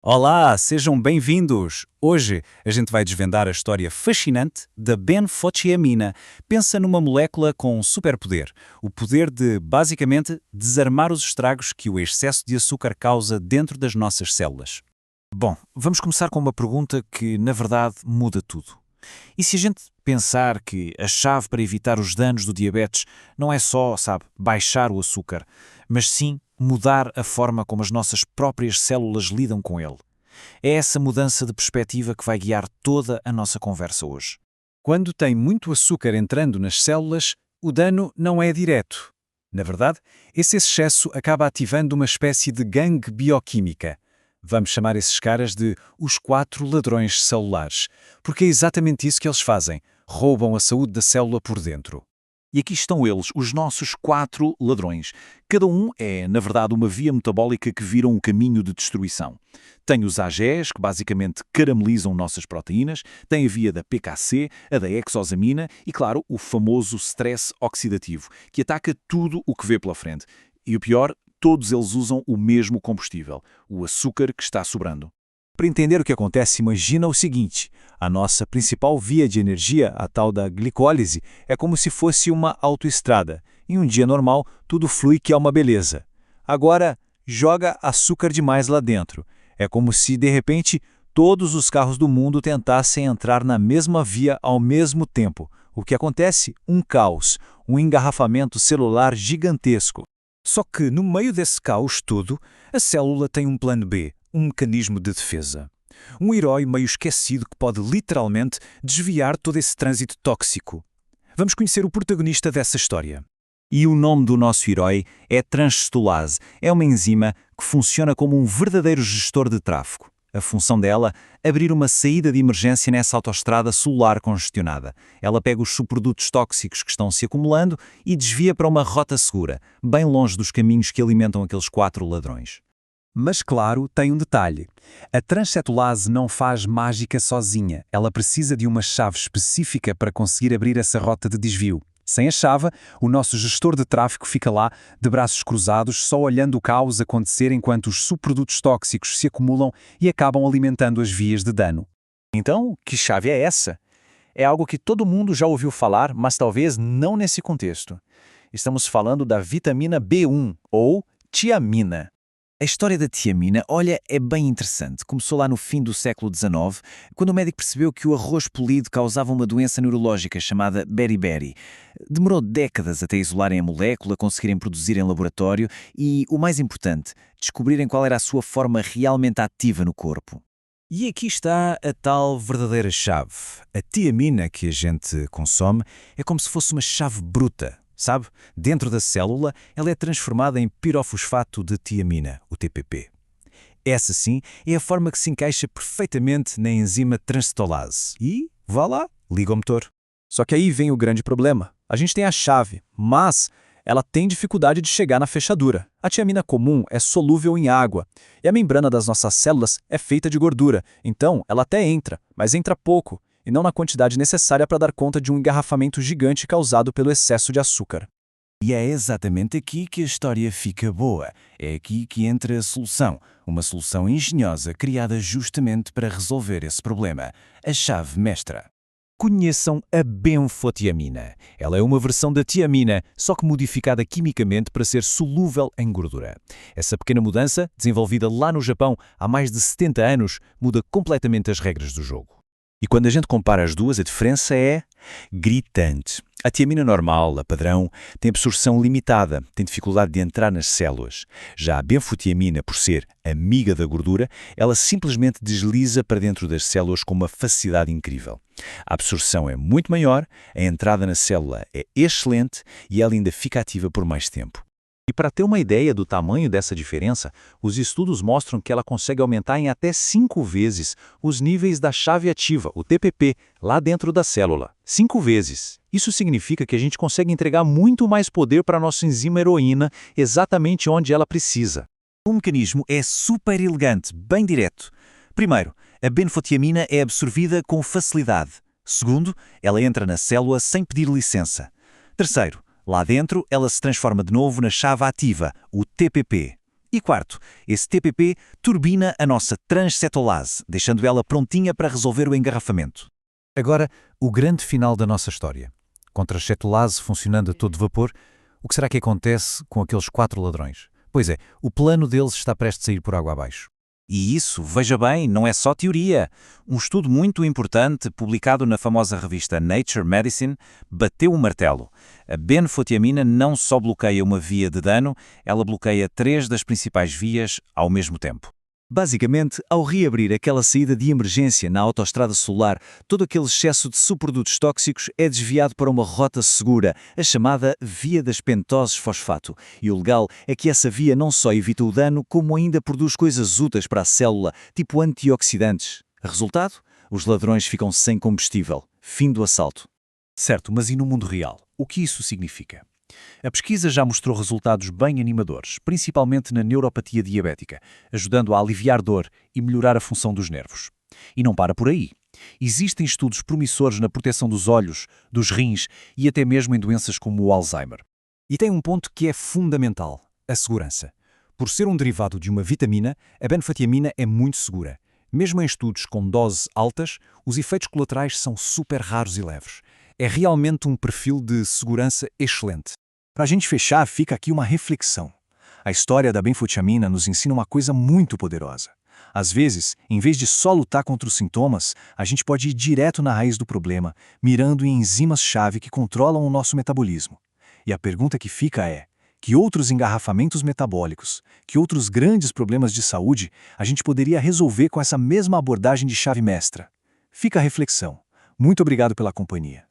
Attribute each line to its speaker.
Speaker 1: Olá, sejam bem-vindos! Hoje a gente vai desvendar a história fascinante da benfotiamina. Pensa numa molécula com um superpoder, o poder de, basicamente, desarmar os estragos que o excesso de açúcar causa dentro das nossas células.
Speaker 2: Bom, vamos começar com uma pergunta que, na verdade, muda tudo. E se a gente pensar que a chave para evitar os danos do diabetes não é só, baixar o açúcar, mas sim mudar a forma como as nossas próprias células lidam com ele? É essa mudança de perspectiva que vai guiar toda a nossa conversa hoje.
Speaker 1: Quando tem muito açúcar entrando nas células, o dano não é direto. Na verdade, esse excesso acaba ativando uma espécie de gangue bioquímica. Vamos chamar esses caras de os 4 ladrões celulares, porque é exatamente isso que eles fazem: roubam a saúde da célula por dentro.
Speaker 2: E aqui estão eles, os nossos 4 ladrões. Cada um é, na verdade, uma via metabólica que vira um caminho de destruição. Tem os AGEs, que basicamente caramelizam nossas proteínas, tem a via da PKC, a da exosamina e, claro, o famoso stress oxidativo, que ataca tudo o que vê pela frente. E o pior, todos eles usam o mesmo combustível, o açúcar que está sobrando.
Speaker 3: Para entender o que acontece, imagina o seguinte: a nossa principal via de energia, a tal da glicólise, é como se fosse uma autoestrada. Em um dia normal, tudo flui que é uma beleza. Agora, joga açúcar demais lá dentro. É como se, de repente, todos os carros do mundo tentassem entrar na mesma via ao mesmo tempo. O que acontece? Um caos, um engarrafamento celular gigantesco.
Speaker 1: Só que, no meio desse caos todo, a célula tem um plano B, um mecanismo de defesa. Um herói meio esquecido que pode literalmente desviar todo esse trânsito tóxico. Vamos conhecer o protagonista dessa história.
Speaker 2: E o nome do nosso herói é transcitolase. É uma enzima que funciona como um verdadeiro gestor de tráfego. A função dela é abrir uma saída de emergência nessa autoestrada celular congestionada. Ela pega os subprodutos tóxicos que estão se acumulando e desvia para uma rota segura, bem longe dos caminhos que alimentam aqueles 4 ladrões.
Speaker 1: Mas claro, tem um detalhe. A transcetulase não faz mágica sozinha. Ela precisa de uma chave específica para conseguir abrir essa rota de desvio. Sem a chave, o nosso gestor de tráfego fica lá, de braços cruzados, só olhando o caos acontecer enquanto os subprodutos tóxicos se acumulam e acabam alimentando as vias de dano.
Speaker 4: Então, que chave é essa? É algo que todo mundo já ouviu falar, mas talvez não nesse contexto. Estamos falando da vitamina B1, ou tiamina.
Speaker 2: A história da tiamina, olha, é bem interessante. Começou lá no fim do século XIX, quando o médico percebeu que o arroz polido causava uma doença neurológica chamada beriberi. Demorou décadas até isolarem a molécula, conseguirem produzir em laboratório e, o mais importante, descobrirem qual era a sua forma realmente ativa no corpo.
Speaker 1: E aqui está a tal verdadeira chave. A tiamina que a gente consome é como se fosse uma chave bruta. Sabe? Dentro da célula, ela é transformada em pirofosfato de tiamina, o TPP. Essa, sim, é a forma que se encaixa perfeitamente na enzima transcitolase. E, vá lá, liga o motor.
Speaker 3: Só que aí vem o grande problema. A gente tem a chave, mas ela tem dificuldade de chegar na fechadura. A tiamina comum é solúvel em água, e a membrana das nossas células é feita de gordura, então ela até entra, mas entra pouco, e não na quantidade necessária para dar conta de um engarrafamento gigante causado pelo excesso de açúcar.
Speaker 2: E é exatamente aqui que a história fica boa. É aqui que entra a solução. Uma solução engenhosa criada justamente para resolver esse problema. A chave mestra. Conheçam a benfotiamina. Ela é uma versão da tiamina, só que modificada quimicamente para ser solúvel em gordura. Essa pequena mudança, desenvolvida lá no Japão há mais de 70 anos, muda completamente as regras do jogo. E quando a gente compara as duas, a diferença é gritante. A tiamina normal, a padrão, tem absorção limitada, tem dificuldade de entrar nas células. Já a benfotiamina, por ser amiga da gordura, ela simplesmente desliza para dentro das células com uma facilidade incrível. A absorção é muito maior, a entrada na célula é excelente e ela ainda fica ativa por mais tempo.
Speaker 3: E para ter uma ideia do tamanho dessa diferença, os estudos mostram que ela consegue aumentar em até 5 vezes os níveis da chave ativa, o TPP, lá dentro da célula. 5 vezes. Isso significa que a gente consegue entregar muito mais poder para a nossa enzima heroína exatamente onde ela precisa.
Speaker 2: O mecanismo é super elegante, bem direto. Primeiro, a benfotiamina é absorvida com facilidade. Segundo, ela entra na célula sem pedir licença. Terceiro, lá dentro, ela se transforma de novo na chave ativa, o TPP.
Speaker 1: E quarto, esse TPP turbina a nossa transcetolase, deixando ela prontinha para resolver o engarrafamento.
Speaker 2: Agora, o grande final da nossa história. Com a transcetolase funcionando a todo vapor, o que será que acontece com aqueles 4 ladrões? Pois é, o plano deles está prestes a ir por água abaixo.
Speaker 1: E isso, veja bem, não é só teoria. Um estudo muito importante, publicado na famosa revista Nature Medicine, bateu o martelo. A benfotiamina não só bloqueia uma via de dano, ela bloqueia 3 das principais vias ao mesmo tempo.
Speaker 4: Basicamente, ao reabrir aquela saída de emergência na autoestrada solar, todo aquele excesso de subprodutos tóxicos é desviado para uma rota segura, a chamada via das pentoses fosfato. E o legal é que essa via não só evita o dano, como ainda produz coisas úteis para a célula, tipo antioxidantes. Resultado? Os ladrões ficam sem combustível. Fim do assalto.
Speaker 2: Certo, mas e no mundo real? O que isso significa? A pesquisa já mostrou resultados bem animadores, principalmente na neuropatia diabética, ajudando a aliviar dor e melhorar a função dos nervos. E não para por aí. Existem estudos promissores na proteção dos olhos, dos rins e até mesmo em doenças como o Alzheimer.
Speaker 5: E tem um ponto que é fundamental: a segurança. Por ser um derivado de uma vitamina, a benfotiamina é muito segura. Mesmo em estudos com doses altas, os efeitos colaterais são super raros e leves. É realmente um perfil de segurança excelente.
Speaker 3: Para a gente fechar, fica aqui uma reflexão. A história da benfotiamina nos ensina uma coisa muito poderosa. Às vezes, em vez de só lutar contra os sintomas, a gente pode ir direto na raiz do problema, mirando em enzimas-chave que controlam o nosso metabolismo. E a pergunta que fica é: que outros engarrafamentos metabólicos, que outros grandes problemas de saúde a gente poderia resolver com essa mesma abordagem de chave mestra? Fica a reflexão. Muito obrigado pela companhia.